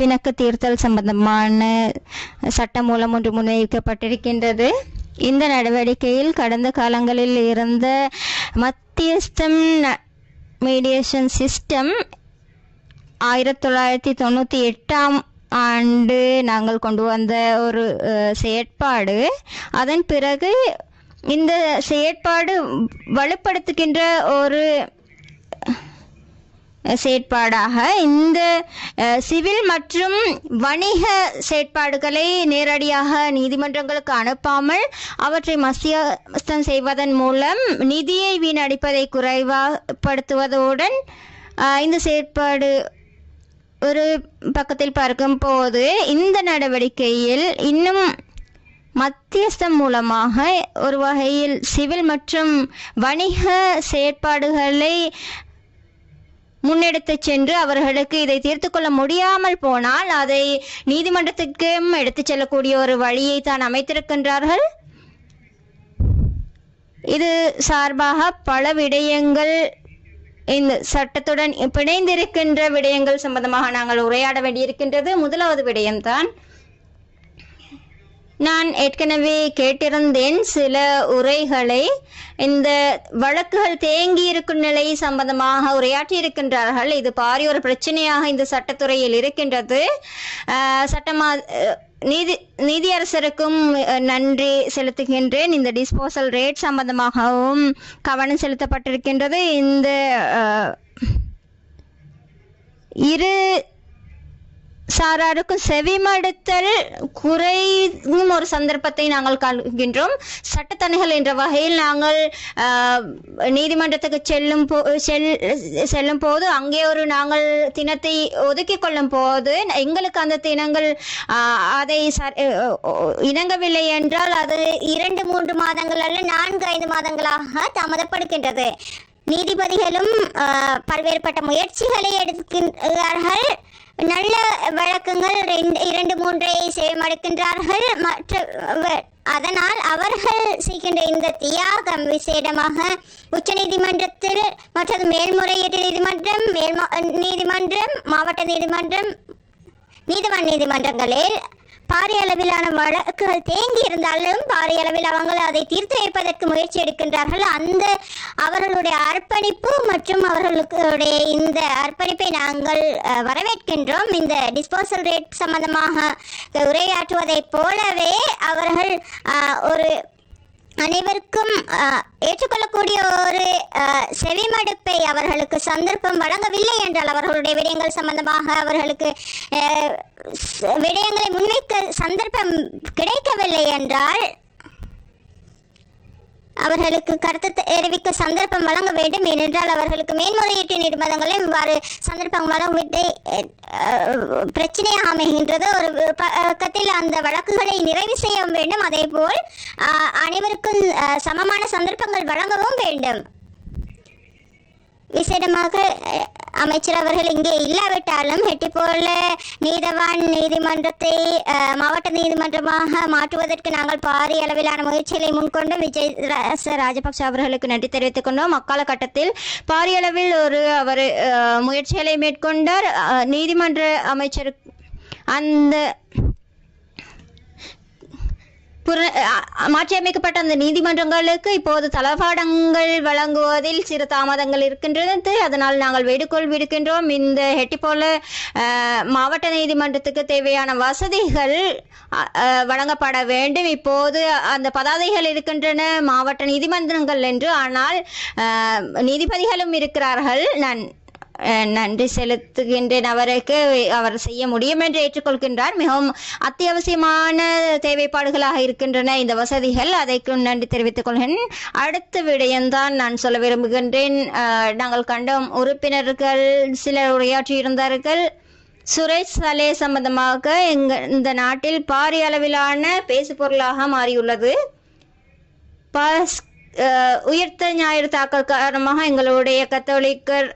பிணக்கு தீர்த்தல் சம்பந்தமான சட்டமூலம் ஒன்று முன்வைக்கப்பட்டிருக்கின்றது. இந்த நடவடிக்கையில் கடந்த காலங்களில் இருந்த மத்தியஸ்தம் மீடியேஷன் சிஸ்டம் 1998 ஆண்டு நாங்கள் கொண்டு வந்த ஒரு செயற்பாடு. அதன் பிறகு இந்த செயற்பாடு வலுப்படுத்துகின்ற ஒரு செயற்பாடாக இந்த சிவில் மற்றும் வணிக செயற்பாடுகளை நேரடியாக நீதிமன்றங்களுக்கு அனுப்பாமல் அவற்றை மத்தியஸ்தம் செய்வதன் மூலம் நிதியை வீணடிப்பதை குறைவாப்படுத்துவதுடன் இந்த செயற்பாடு ஒரு பக்கத்தில் பார்க்கும் போது இந்த நடவடிக்கையில் இன்னும் மத்தியஸ்தம் மூலமாக ஒரு வகையில் சிவில் மற்றும் வணிக செயற்பாடுகளை முன்னெடுத்து சென்று அவர்களுக்கு இதை தீர்த்து கொள்ள முடியாமல் போனால் அதை நீதிமன்றத்துக்கும் எடுத்துச் செல்லக்கூடிய ஒரு வழியை தான் அமைத்திருக்கின்றார்கள். இது சார்பாக பல விடயங்கள் இந்த சட்டத்துடன் பிணைந்திருக்கின்ற விடயங்கள் சம்பந்தமாக நாங்கள் உரையாட வேண்டியிருக்கின்றது. முதலாவது விடயம்தான் நான் ஏற்கனவே கேட்டிருந்தேன் சில உரைகளை. இந்த வழக்குகள் தேங்கி இருக்கும் நிலை சம்பந்தமாக உரையாற்றி இருக்கின்றார்கள். இது பாரிய ஒரு பிரச்சனையாக இந்த சட்டத்துறையில் இருக்கின்றது. நீதியரசருக்கும் நன்றி செலுத்துகின்றேன். இந்த டிஸ்போசல் ரேட் சம்பந்தமாகவும் கவனம் செலுத்தப்பட்டிருக்கின்றது. இந்த இரு சாராருக்கும் செவிமடுத்தல் குறையும் ஒரு சந்தர்ப்பத்தை நாங்கள் காண்கின்றோம். சட்டத்தணிகள் என்ற வகையில் நாங்கள் நீதிமன்றத்துக்கு செல்லும் போது அங்கே ஒரு நாங்கள் தினத்தை ஒதுக்கி கொள்ளும் போது எங்களுக்கு அந்த தினங்கள் அதை இணங்கவில்லை என்றால் அது 2-3 மாதங்கள் அல்ல 4-5 மாதங்களாக தாமதப்படுகின்றது. நீதிபதிகளும் பல்வேறுபட்ட முயற்சிகளை எடுக்கிறார்கள். நல்ல வழக்கங்கள் 2-3 செவிமடுக்கின்றார்கள். அதனால் அவர்கள் செய்கின்ற இந்த தியாகம் விசேடமாக உச்ச நீதிமன்றத்தில் மற்றது மேல்முறையீட்டு நீதிமன்றம், நீதிமன்றம், மாவட்ட நீதிமன்றம், நீதிவான் நீதிமன்றங்களில் பாரிய அளவிலான வழக்குகள் தேங்கி இருந்தாலும் பாரிய அளவில் அவங்க அதை தீர்த்து வைப்பதற்கு முயற்சி எடுக்கின்றார்கள். அந்த அவர்களுடைய அர்ப்பணிப்பு மற்றும் அவர்களுடைய இந்த அர்ப்பணிப்பை நாங்கள் வரவேற்கின்றோம். இந்த டிஸ்போசல் ரேட் சம்பந்தமாக உரையாற்றுவதைப் போலவே அவர்கள் ஒரு அனைவருக்கும் ஏற்றுக்கொள்ளக்கூடிய ஒரு செவிமடுப்பை அவர்களுக்கு சந்தர்ப்பம் வழங்கவில்லை என்றால், அவர்களுடைய விடயங்கள் சம்பந்தமாக அவர்களுக்கு விடயங்களை முன்வைக்க சந்தர்ப்பம் கிடைக்கவில்லை என்றால் அவர்களுக்கு கருத்து தெரிவிக்க சந்தர்ப்பம் வழங்க வேண்டும். ஏனென்றால் அவர்களுக்கு மேன்முறையீட்டு நீதிமன்றங்களில் இவ்வாறு சந்தர்ப்பம் வழங்குவதை பிரச்சனையாக அமைகின்றது. ஒரு பக்கத்தில் அந்த வழக்குகளை நிறைவு செய்ய வேண்டும், அதே போல் அனைவருக்கும் சமமான சந்தர்ப்பங்கள் வழங்கவும் வேண்டும். விசேடமாக அமைச்சர் அவர்கள் இங்கே இல்லாவிட்டாலும் ஹெட்டிப்போல நீதவான் நீதிமன்றத்தை மாவட்ட நீதிமன்றமாக மாற்றுவதற்கு நாங்கள் பாரிய அளவிலான முயற்சிகளை முன்கொண்டு விஜய் ராஜபக்ஷ அவர்களுக்கு நன்றி தெரிவித்துக் கொண்டோம். அக்காலகட்டத்தில் பாரிய அளவில் அவர் முயற்சிகளை மேற்கொண்டார். நீதிமன்ற அமைச்சர் அந்த மாற்றியமைக்கப்பட்ட அந்த நீதிமன்றங்களுக்கு இப்போது தளபாடங்கள் வழங்குவதில் சிறு தாமதங்கள் இருக்கின்றது. அதனால் நாங்கள் வேண்டுகோள் விடுக்கின்றோம். இந்த ஹெட்டிப்போல மாவட்ட நீதிமன்றத்துக்கு தேவையான வசதிகள் வழங்கப்பட வேண்டும். இப்போது அந்த பதாதைகள் இருக்கின்றன மாவட்ட நீதிமன்றங்கள் என்று, ஆனால் நீதிபதிகளும் இருக்கிறார்கள். நான் நன்றி செலுத்துகின்றேன் அவருக்கு. அவர் செய்ய முடியும் என்று ஏற்றுக்கொள்கின்றார். மிகவும் அத்தியாவசியமான தேவைப்பாடுகளாக இருக்கின்றன இந்த வசதிகள். அதற்கு நன்றி தெரிவித்துக் கொள்கிறேன். அடுத்த விடயம்தான் நான் சொல்ல விரும்புகின்றேன். நாங்கள் கண்டோம் உறுப்பினர்கள் சிலர் உரையாற்றியிருந்தார்கள். சுரேஷ் சலே சம்பந்தமாக இந்த நாட்டில் பாரிய அளவிலான பேசுபொருளாக மாறியுள்ளது. உயிர்த்த ஞாயிறு தாக்கல் காரணமாக எங்களுடைய கத்தோலிக்கர்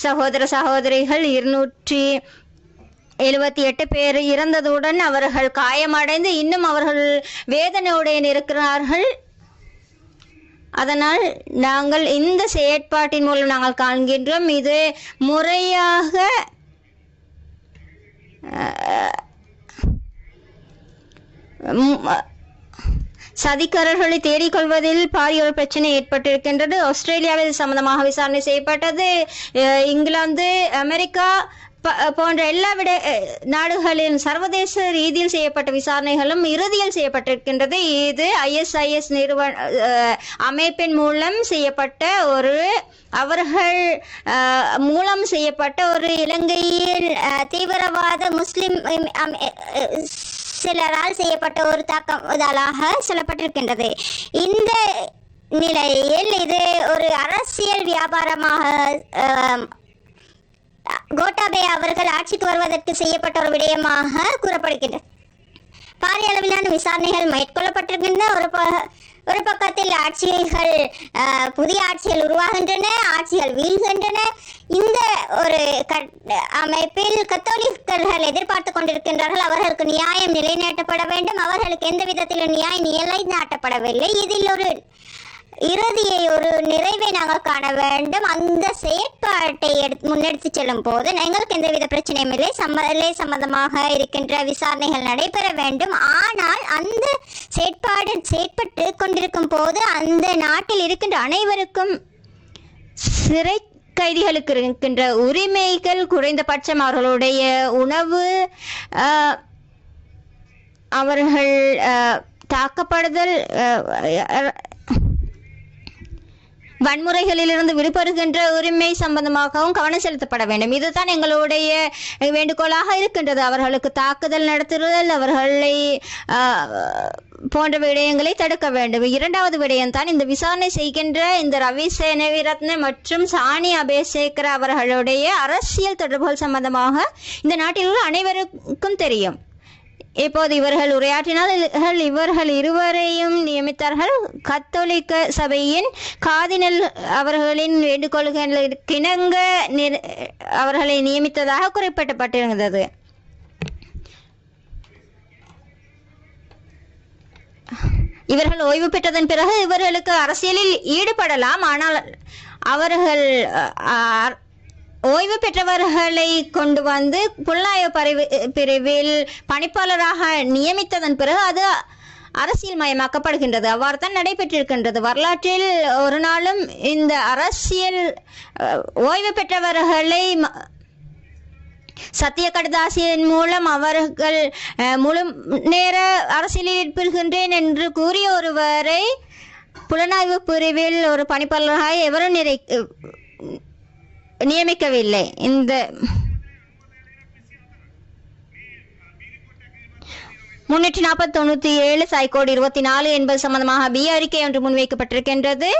சகோதர சகோதரிகள் 278 பேர் இறந்ததுடன் அவர்கள் காயமடைந்து இன்னும் அவர்கள் வேதனையுடன் இருக்கிறார்கள். அதனால் நாங்கள் இந்த செயற்பாட்டின் மூலம் நாங்கள் காண்கின்றோம் இது முறையாக சதிகாரர்களை தேடிக்கொள்வதில் பாரிய ஒரு பிரச்சனை ஏற்பட்டிருக்கின்றது. ஆஸ்திரேலியாவில் சம்பந்தமாக விசாரணை செய்யப்பட்டது. இங்கிலாந்து, அமெரிக்கா போன்ற எல்லா நாடுகளின் சர்வதேச ரீதியில் செய்யப்பட்ட விசாரணைகளும் இறுதியில் செய்யப்பட்டிருக்கின்றது. இது ISIS அமைப்பின் மூலம் செய்யப்பட்ட அவர்கள் மூலம் செய்யப்பட்ட ஒரு இலங்கையில் தீவிரவாத முஸ்லிம் சிலரால் செய்யப்பட்ட ஒரு தாக்குதலாக சொல்லப்பட்டிருக்கின்றது. இந்த நிலையில் இது ஒரு அரசியல் வியாபாரமாக கோட்டாபே அவர்கள் ஆட்சிக்கு வருவதற்கு செய்யப்பட்ட ஒரு விடயமாக கூறப்படுகின்றது. பாரிய அளவிலான விசாரணைகள் மேற்கொள்ளப்பட்டிருக்கின்றன. ஒரு பக்கத்தில் ஆட்சிகள் புதிய ஆட்சிகள் உருவாகின்றன, ஆட்சிகள் வீழ்கின்றன. இந்த ஒரு அமைப்பில் கத்தோலிக்கர்கள் எதிர்பார்த்து கொண்டிருக்கின்றார்கள். அவர்களுக்கு நியாயம் நிலைநாட்டப்பட வேண்டும். அவர்களுக்கு எந்த விதத்திலும் நியாயம் நிலைநாட்டப்படவில்லை. இதில் ஒரு இறுதியை ஒரு நிறைவை நாங்கள் காண வேண்டும். அந்த செயற்பாட்டை முன்னெடுத்து செல்லும் போது எங்களுக்கு எந்தவித பிரச்சனையும் இல்லை. சம்பந்தமாக இருக்கின்ற விசாரணைகள் நடைபெற வேண்டும். ஆனால் அந்த செயற்பட்டு கொண்டிருக்கும் போது அந்த நாட்டில் இருக்கின்ற அனைவருக்கும் சிறை கைதிகளுக்கு இருக்கின்ற உரிமைகள், குறைந்தபட்சம் அவர்களுடைய உணவு, அவர்கள் தாக்கப்படுதல், வன்முறைகளிலிருந்து விடுபடுகின்ற உரிமை சம்பந்தமாகவும் கவனம் செலுத்தப்பட வேண்டும். இதுதான் எங்களுடைய வேண்டுகோளாக இருக்கின்றது. அவர்களுக்கு தாக்குதல் நடத்துதல், அவர்களை போன்ற விடயங்களை தடுக்க வேண்டும். இரண்டாவது விடயம் தான் இந்த விசாரணை செய்கின்ற இந்த ரவி சேனவிரத்ன மற்றும் சாணி அபேசேகர அவர்களுடைய அரசியல் தொடர்புகள் சம்பந்தமாக இந்த நாட்டில் உள்ள அனைவருக்கும் தெரியும். இப்போது இவர்கள் உரையாற்றினால் இவர்கள் இருவரையும் நியமித்தார்கள். கத்தோலிக்க சபையின் கார்டினல் அவர்களின் வேண்டுகோளுக்கிணங்க அவர்களை நியமித்ததாக குறிப்பிடப்பட்டிருந்தது. இவர்கள் ஓய்வு பெற்றதன் பிறகு இவர்களுக்கு அரசியலில் ஈடுபடலாம். ஆனால் அவர்கள் ஓய்வு பெற்றவர்களை கொண்டு வந்து புலனாய்வு பிரிவில் பணிப்பாளராக நியமித்ததன் பிறகு அது அரசியல் மயமாக்கப்படுகின்றது. அவ்வாறு தான் நடைபெற்றிருக்கின்றது. வரலாற்றில் ஒரு நாளும் இந்த அரசியல் ஓய்வு பெற்றவர்களை சத்திய கடதாசியின் மூலம் அவர்கள் முழு நேர அரசியலில் ஈடுபடுகின்றேன் என்று கூறிய ஒருவரை புலனாய்வு பிரிவில் ஒரு பணிப்பாளராக எவரும் நியமிக்கவில்லை. இந்த 347 சைகோடு 24 என்பது சம்பந்தமாக பி அறிக்கை ஒன்று முன்வைக்கப்பட்டிருக்கின்றது.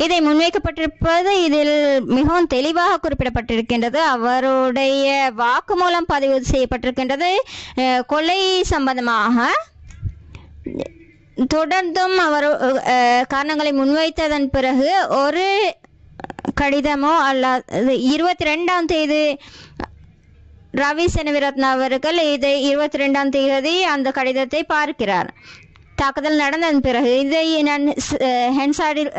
இதை முன்வைக்கப்பட்டிருப்பது இதில் மிகவும் தெளிவாக குறிப்பிடப்பட்டிருக்கின்றது. அவருடைய வாக்குமூலம் பதிவு செய்யப்பட்டிருக்கின்றது. கொலை சம்பந்தமாக தொடர்ந்தும் அவர் காரணங்களை முன்வைத்ததன் பிறகு ஒரு கடிதமோ அல்லது 22ஆம் தேதி ரவி சேனவிரத்ன அவர்கள் இதை 22ஆம் தேதி அந்த கடிதத்தை பார்க்கிறார். தாக்குதல் நடந்ததன் பிறகு இதை நான் ஹென்சாடில்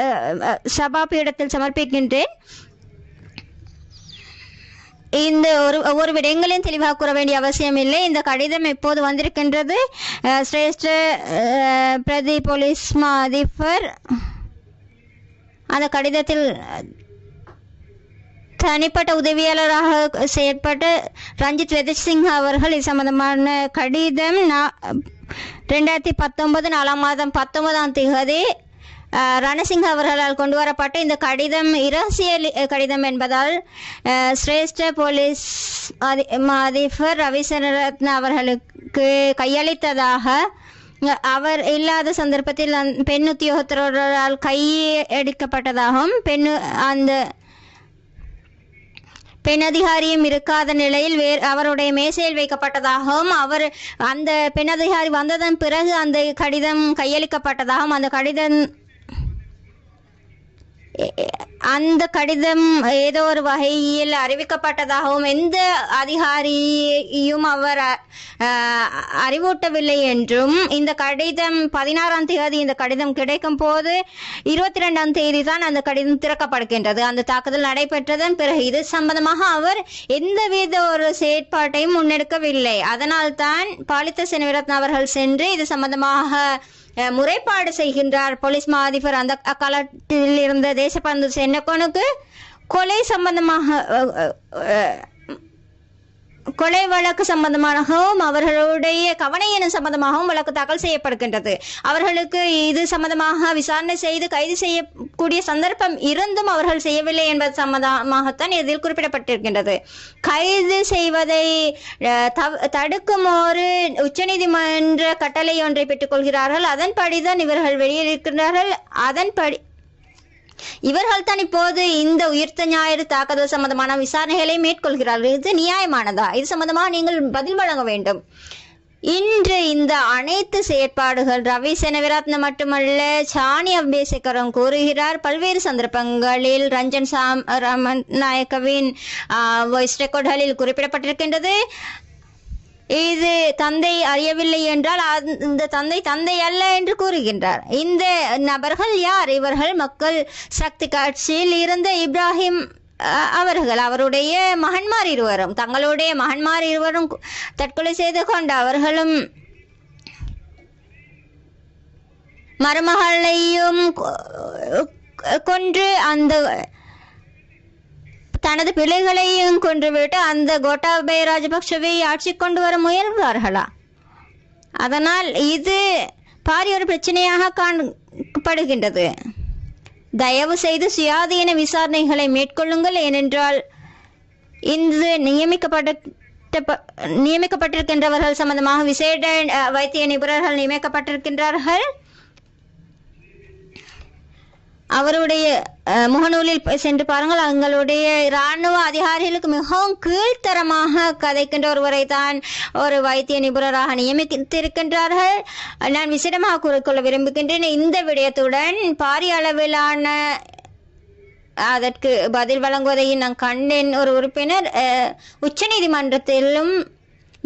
சபாபீடத்தில் சமர்ப்பிக்கின்றேன். இந்த ஒவ்வொரு விடயங்களையும் தெளிவாக கூற வேண்டிய அவசியம் இல்லை. இந்த கடிதம் எப்போது வந்திருக்கின்றது? சிரேஷ்ட பிரதி போலீஸ் மா அதிபர் அந்த கடிதத்தில் தனிப்பட்ட உதவியாளராக செயற்பட்ட ரஞ்சித் வெதசிங் அவர்கள் இது சம்பந்தமான கடிதம் 2019 4ஆம் மாதம் 19ஆம் தேதி ரணசிங்க அவர்களால் கொண்டு வரப்பட்ட இந்த கடிதம் இரகசிய கடிதம் என்பதால் சிரேஷ்ட போலீஸ் அதிபர் ரவி சேனரத்ன அவர்களுக்கு கையளித்ததாக, அவர் இல்லாத சந்தர்ப்பத்தில் பெண் உத்தியோகத்தரால் கையடிக்கப்பட்டதாகவும் அந்த பெண் அதிகாரியும் இருக்காத நிலையில் அவருடைய மேசையில் வைக்கப்பட்டதாகவும், அந்த பெண் அதிகாரி வந்ததன் பிறகு அந்த கடிதம் கையளிக்கப்பட்டதாகவும், அந்த கடிதம் அந்த கடிதம் ஏதோ ஒரு வகையில் அறிவிக்கப்பட்டதாகவும் எந்த அதிகாரியும் அவர் அறிவூட்டவில்லை என்றும் இந்த கடிதம் 16ஆம் தேதி இந்த கடிதம் கிடைக்கும் போது 22ஆம் தேதி தான் அந்த கடிதம் திறக்கப்படுகின்றது. அந்த தாக்குதல் நடைபெற்றதன் பிறகு இது சம்பந்தமாக அவர் எந்தவித ஒரு செயற்பாட்டையும் முன்னெடுக்கவில்லை. அதனால் தான் பாலித்த செனவிரத்ன அவர்கள் சென்று இது சம்பந்தமாக முறைப்பாடு செய்கின்றார். போலீஸ் மா அதிபர் அந்த அக்காலத்தில் இருந்த தேசபந்து சென்னகோனுக்கு கொலை சம்பந்தமாக கொலை வழக்கு சம்பந்தமாகவும் அவர்களுடைய கவனையின சம்பந்தமாகவும் வழக்கு தாக்கல் செய்யப்படுகின்றது. அவர்களுக்கு இது சம்பந்தமாக விசாரணை செய்து கைது செய்யக்கூடிய சந்தர்ப்பம் இருந்தும் அவர்கள் செய்யவில்லை என்பது சம்பந்தமாகத்தான் இதில் குறிப்பிடப்பட்டிருக்கின்றது. கைது செய்வதை தடுக்கும் ஒரு உச்சநீதிமன்ற கட்டளை ஒன்றை பெற்றுக்கொள்கிறார்கள். அதன்படிதான் இவர்கள் வெளியேறியிருக்கிறார்கள். அதன்படி இவர்கள் தான் இப்போது இந்த உயிர்த்த ஞாயிறு தாக்குதல் சம்பந்தமான விசாரணைகளை மேற்கொள்கிறார்கள். இது நியாயமானதா? இது சம்பந்தமாக நீங்கள் பதில் வழங்க வேண்டும். இன்று இந்த அனைத்து செயற்பாடுகள் ரவி செனவிரத்ன மட்டுமல்ல, சானி அபேசேகரும் கூறுகிறார். பல்வேறு சந்தர்ப்பங்களில் ரஞ்சன் நாயக்கவின் வாய்ஸ் ரெக்கார்டுகளில் குறிப்பிடப்பட்டிருக்கின்றது. இது தந்தை அறியவில்லை என்றால் அந்த தந்தை அல்ல என்று கூறுகின்றார். இந்த நபர்கள் யார்? இவர்கள் மக்கள் சக்தி கட்சியில் இருந்த இப்ராஹிம் அவர்கள், அவருடைய மகன்மார் இருவரும், தங்களுடைய மகன்மார் இருவரும் தற்கொலை செய்து கொண்ட அவர்களும் மருமகளையும் கொன்று அந்த தனது பிள்ளைகளையும் கொன்றுவிட்டு அந்த கோட்டாபய ராஜபக்ஷவை ஆட்சி கொண்டு வர முயல்வார்களா? அதனால் இது பாரிய ஒரு பிரச்சனையாக காணப்படுகின்றது. தயவு செய்து சுயாதீன விசாரணைகளை மேற்கொள்ளுங்கள். ஏனென்றால் இன்று நியமிக்கப்பட்டிருக்கின்றவர்கள் சம்பந்தமாக விசேட வைத்திய நிபுணர்கள் நியமிக்கப்பட்டிருக்கின்றார்கள். அவருடைய முகநூலில் சென்று பாருங்கள். அவங்களுடைய இராணுவ அதிகாரிகளுக்கு மிகவும் கீழ்த்தரமாக கதைக்கின்ற ஒருவரை தான் ஒரு வைத்திய நிபுணராக நியமித்திருக்கின்றார்கள். நான் விசேடமாக கூறிக்கொள்ள விரும்புகின்றேன். இந்த விடயத்துடன் பாரிய அளவிலான அதற்கு பதில் வழங்குவதை நான் கண்டேன். ஒரு உறுப்பினர் உச்ச நீதிமன்றத்திலும்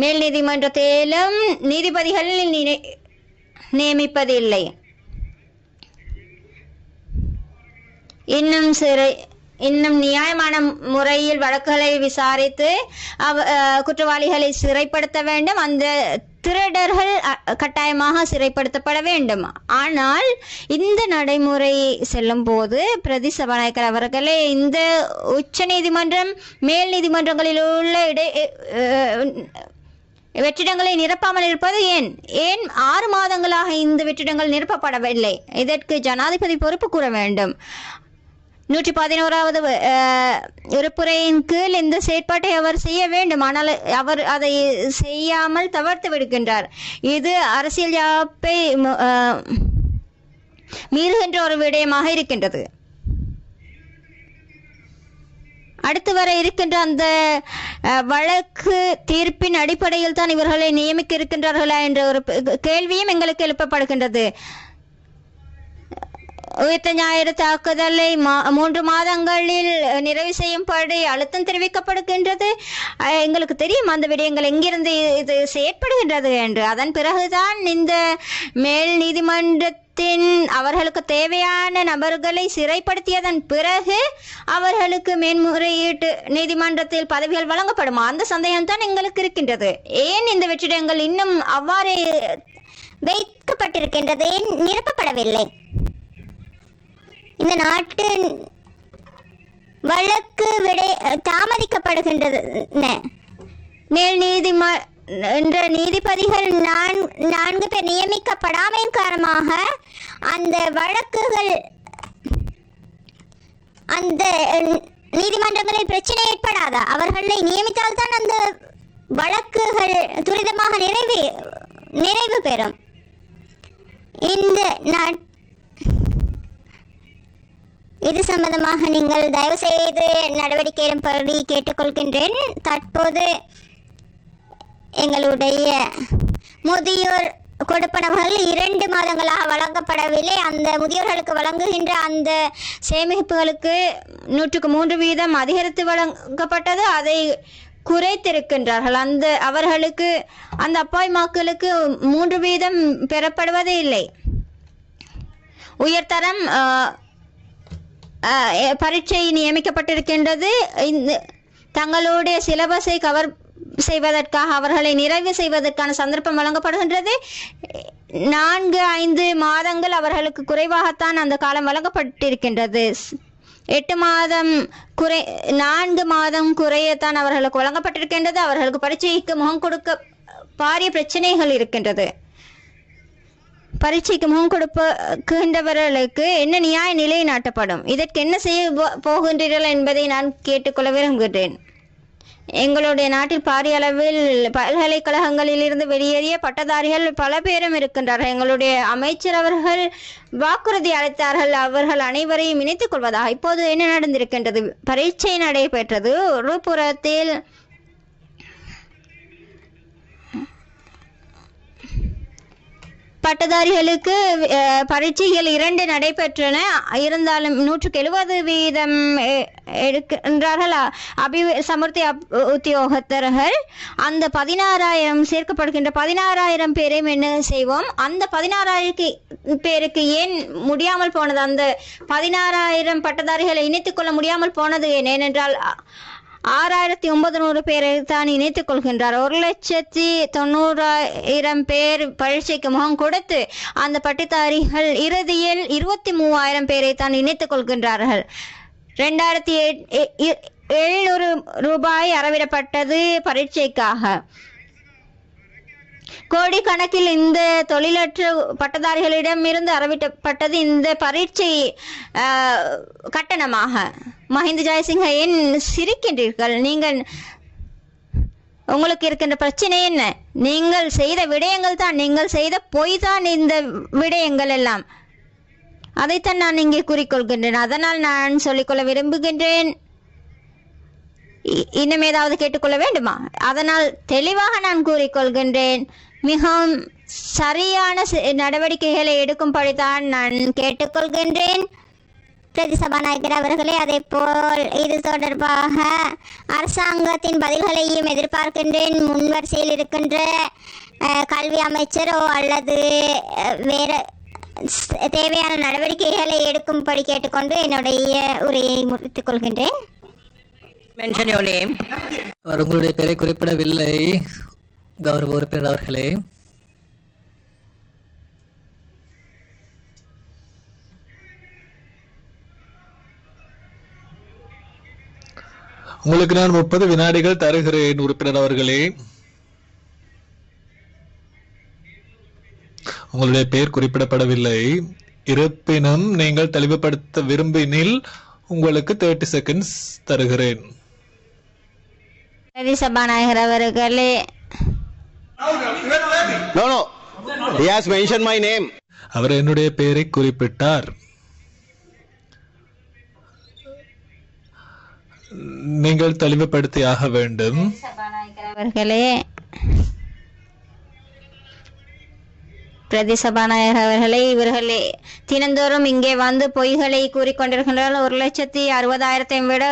மேல் நீதிமன்றத்திலும் நீதிபதிகள் நியமிப்பதில்லை. இன்னும் நியாயமான முறையில் வழக்குகளை விசாரித்து குற்றவாளிகளை சிறைப்படுத்த வேண்டும். அந்த திருடர்கள் கட்டாயமாக சிறைப்படுத்தப்பட வேண்டும். ஆனால் இந்த நடைமுறை செல்லும் போது பிரதி சபாநாயகர் அவர்களே, இந்த உச்ச நீதிமன்றம் மேல் நீதிமன்றங்களில் உள்ள வெற்றிடங்களை நிரப்பாமல் இருப்பது ஏன் 6 மாதங்களாக இந்த வெற்றிடங்கள் நிரப்பப்படவில்லை? இதற்கு ஜனாதிபதி பொறுப்பு கூற வேண்டும். 111வது உறுப்புரையின் கீழ் இந்த செயற்பாட்டை அவர் செய்ய வேண்டும். ஆனால் அவர் அதை செய்யாமல் தவிர்த்து விடுகின்றார். இது அரசியல் யாப்பை மீறுகின்ற ஒரு விடயமாக இருக்கின்றது. அடுத்து வர இருக்கின்ற அந்த வழக்கு தீர்ப்பின் அடிப்படையில் தான் இவர்களை நியமிக்க இருக்கின்றார்களா என்ற ஒரு கேள்வியும் எங்களுக்கு எழுப்பப்படுகின்றது. உயிர்த்த ஞாயிறு தாக்குதலை 3 மாதங்களில் நிறைவு செய்யும்படி அழுத்தம் தெரிவிக்கப்படுகின்றது. எங்களுக்கு தெரியும் அந்த விடயங்கள் எங்கிருந்து இது செயற்படுகின்றது என்று. அதன் பிறகுதான் இந்த மேல் நீதிமன்றத்தின் அவர்களுக்கு தேவையான நபர்களை சிறைப்படுத்தியதன் பிறகு அவர்களுக்கு மேன்முறையீட்டு நீதிமன்றத்தில் பதவிகள் வழங்கப்படுமா? அந்த சந்தேகம் தான் எங்களுக்கு இருக்கின்றது. ஏன் இந்த வெற்றிடங்கள் இன்னும் அவ்வாறு வைக்கப்பட்டிருக்கின்றது, ஏன் நிரப்பப்படவில்லை? இந்த நாட்டு வழக்கு தாமதிக்கப்படுகின்றது. மேல் நீதிமன்ற நீதிபதிகள் 4 பேர் நியமிக்கப்படாமையின் காரணமாக அந்த வழக்குகள் அந்த நீதிமன்றங்களில் பிரச்சனை ஏற்படாதா? அவர்களை நியமித்தால்தான் அந்த வழக்குகள் துரிதமாக நிறைவு பெறும். இந்த இது சம்பந்தமாக நீங்கள் தயவு செய்து நடவடிக்கை எடுப்பதை கேட்டுக்கொள்கின்றேன். தற்போது எங்களுடைய முதியோர் கொடுப்பனவுகள் 2 மாதங்களாக வழங்கப்படவில்லை. அந்த முதியோர்களுக்கு வழங்குகின்ற அந்த சேமிப்புகளுக்கு 103% அதிகரித்து வழங்கப்பட்டது. அதை குறைத்திருக்கின்றார்கள். அவர்களுக்கு அந்த அப்பாவி மக்களுக்கு 3% பெறப்படுவதே இல்லை. உயர்தரம் பரீட்சை நியமிக்கப்பட்டிருக்கின்றது. தங்களுடைய சிலபஸை கவர் செய்வதற்காக அவர்களை நிறைவு செய்வதற்கான சந்தர்ப்பம் வழங்கப்படுகின்றது. 4-5 மாதங்கள் அவர்களுக்கு குறைவாகத்தான் அந்த காலம் வழங்கப்பட்டிருக்கின்றது. 8 மாதம் 4 மாதம் குறையத்தான் அவர்களுக்கு வழங்கப்பட்டிருக்கின்றது. அவர்களுக்கு பரீட்சைக்கு முகம் கொடுக்க பாரிய பிரச்சனைகள் இருக்கின்றது. பரீட்சைக்கு முகம் கொடுக்கின்றவர்களுக்கு என்ன நியாய நிலை நாட்டப்படும்? இதற்கு என்ன செய்ய போகின்றீர்கள் என்பதை நான் கேட்டுக்கொள்ள விரும்புகிறேன். எங்களுடைய நாட்டில் பாரிய அளவில் பல்கலைக்கழகங்களில் இருந்து வெளியேறிய பட்டதாரிகள் பல பேரும் இருக்கின்றார்கள். எங்களுடைய அமைச்சர் அவர்கள் வாக்குறுதி அளித்தார்கள் அவர்கள் அனைவரையும் இணைத்துக் கொள்வதாக. இப்போது என்ன நடந்திருக்கின்றது? பரீட்சை நடைபெற்றது. ஒரு புறத்தில் பட்டதாரிகளுக்கு பரீட்சைகள் 2 நடைபெற்றன. இருந்தாலும் 170% எடுக்கின்றார்கள் சமுர்த்தி உத்தியோகத்தர்கள். அந்த 16,000 சேர்க்கப்படுகின்ற 16,000 பேரையும் என்ன செய்வோம்? அந்த 16,000 பேருக்கு ஏன் முடியாமல் போனது? அந்த 16,000 பட்டதாரிகளை இணைத்துக் கொள்ள முடியாமல் போனது ஏனென்றால் 6,900 பேரை தான் இணைத்துக் கொள்கின்றார். 1,90,000 பேர் பரீட்சைக்கு முகம் கொடுத்து அந்த பட்டதாரிகள் இறுதியில் 23,000 பேரை தான் இணைத்துக் கொள்கின்றார்கள். 2,700 ரூபாய் அறவிடப்பட்டது பரீட்சைக்காக. கோடிக்கணக்கில் இந்த தொழிலற்ற பட்டதாரிகளிடம் இருந்து அறவிடப்பட்டது இந்த பரீட்சை கட்டணமாக. மஹிந்த ஜெயசிங்க, ஏன் சிரிக்கின்றீர்கள்? உங்களுக்கு இருக்கின்ற பிரச்சனை என்ன? நீங்கள் செய்த விடயங்கள் தான், நீங்கள் செய்த பொய் தான் இந்த விடயங்கள் எல்லாம். அதைத்தான் நான் இங்கே கூறிக்கொள்கின்றேன். அதனால் நான் சொல்லிக்கொள்ள விரும்புகின்றேன். இன்னும் ஏதாவது கேட்டுக்கொள்ள வேண்டுமா? அதனால் தெளிவாக நான் கூறிக்கொள்கின்றேன். மிகவும் சரியான நடவடிக்கைகளை எடுக்கும்படிதான் நான் கேட்டுக்கொள்கின்றேன். பிரதி சபாநாயகர் அவர்களே, அதே போல் இது தொடர்பாக அரசாங்கத்தின் பதில்களையும் எதிர்பார்க்கின்றேன். முன்வரிசையில் இருக்கின்ற கல்வி அமைச்சரோ அல்லது வேறு தேவையான நடவடிக்கைகளை எடுக்கும்படி கேட்டுக்கொண்டு என்னுடைய உரையை முடித்துக் கொள்கின்றேன். உங்களுடைய பெயரை குறிப்பிடவில்லை கௌரவ உறுப்பினர் அவர்களே. உங்களுக்கு நான் 30 வினாடிகள் தருகிறேன் உறுப்பினர் அவர்களே. உங்களுடைய பெயர் குறிப்பிடப்படவில்லை. இருப்பினும் நீங்கள் தெளிவுபடுத்த விரும்பினில் உங்களுக்கு 30 செகண்ட்ஸ் தருகிறேன். சபாநாயகர் அவர்களே, he has mentioned my name. அவர் என்னுடைய பெயரை குறிப்பிட்டார். நீங்கள் தெளிவுபடுத்தியாக வேண்டும். சபாநாயகர் அவர்களே, பிரதி சபாநாயகர் அவர்களே, இவர்களே தினந்தோறும் இங்கே வந்து பொய்களை கூறிக்கொண்டிருக்கின்றனர். 1,60,000 விட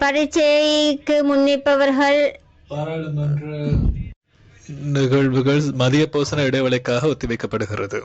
பரீட்சைக்கு முன்னிப்பவர்கள். பாராளுமன்ற நிகழ்வுகள் மதிய போசன இடைவேளைக்காக ஒத்திவைக்கப்படுகிறது.